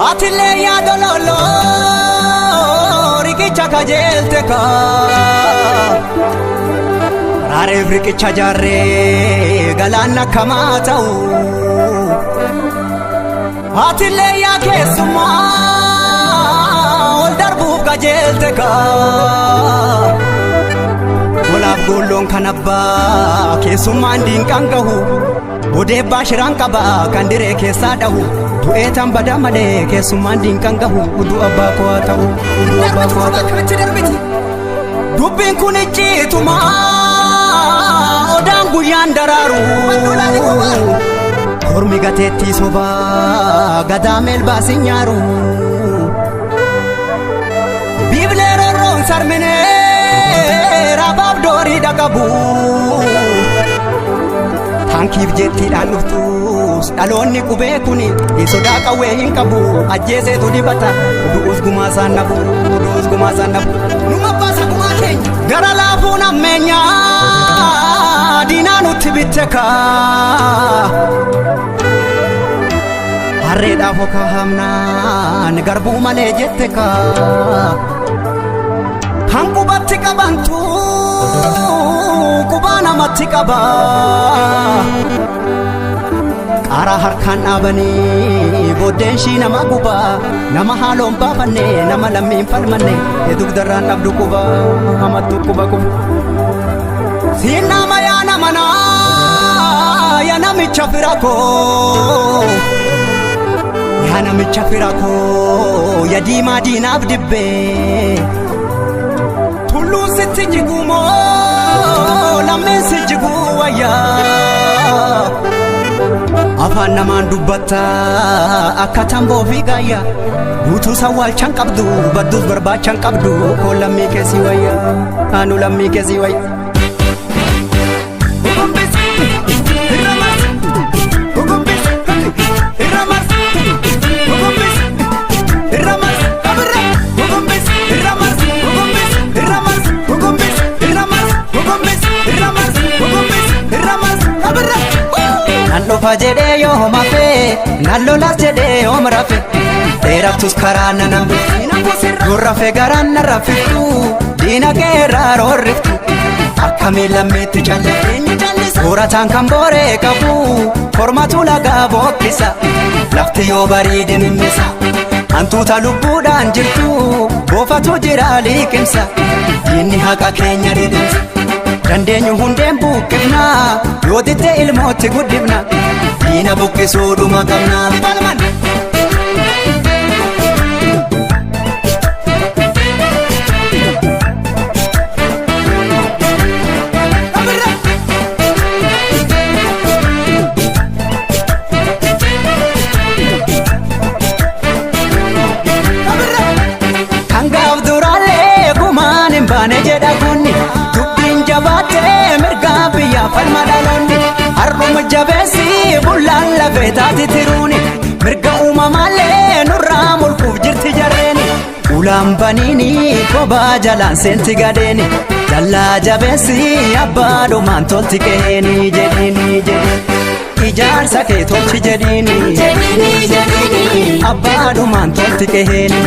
Atile ya dololo rikicha kajelte ka Rare rikicha jarre galana kamatau Atile ya kesuma ol darbu kajelte ka Golab golon kanabba kesuma ndin kangahu Ode bashiran kaba kandire kesadahu Du'eetan bada malee keessummaan diinqan gahu uduu abbaa koo haa ta'u uduu abbaa koo haa ta'u dubbiin kun icciituma odaan guyyaan daraaru kormi gateettii sobaa gadaa meelbaasin nyaaru biiblee rorroon sarminee raabaaf doorii dhaqabu Tankiif jettiidhaan dhuftus dhaloonni qubee kuni sodaa qawwee hin qabu ajjeeseetu dibata du'us gumaa isaan nabu du'us gumaa isaan nabu numa baasa gumaa keenya gara laafuun ammeenyaa diinaa nutti bitte kaa harreedhaaf okaa hamnaan garbuu malee jette kaa kan qubatti qabantu Kubaa namatti qaba Qaaraa harkaan dhaabanii booddeen shii nama guba nama haaloon baafanne nama lammiin falmanne dugdarraan dhabdu quba hamattu quba quba siin nama yaa namanaa yaa namicha fira koo yaa namicha fira koo yaa diimaa diinaaf dibbee tulluun sitti jigumoo lammeen si jiguu wayyaa afaan namaan dubbatta akka tamboo fi gaayya guutuu sawwaalchan qabdu badduus barbaachan qabdu koo lammii keessi wayyaa kaanu lammii keessi wayyaa Nallofa jedhee yoo mafe nallolas jedhee yoo marafe dheeraftus karaa nanambe gurrafe garaan narrafiftu diina geerraa roorriftu akkamii lammeetti calle soorataan kan booree qabu kormatu lagaa bookkisa lafti yoo bareedin innisa hantuuta lubbuudhaan jirtu boofatu jira liqimsa diinni haqa keenya didimsa Dandeenyu hundeen buqqifna yoo ditte ilmootti guddifna diina buqqisuu dhuma qabna balman kan gaaf duraallee gumaan hin baane jedha kunni Jabaatee mirgaa biyyaa falma dhaloonni har'uma jabeessi bullaan lafee taati tiruuni mirga uumamaallee nurraa mulquuf jirti jarreeni ulaan baniini kophaa jalaan seenti gadeeni jallaa jabeessi abbaadhumaan tolti qeeni jedhiini ijaarsa kee tolchi jedhiini abbaadhumaan tolti qeeni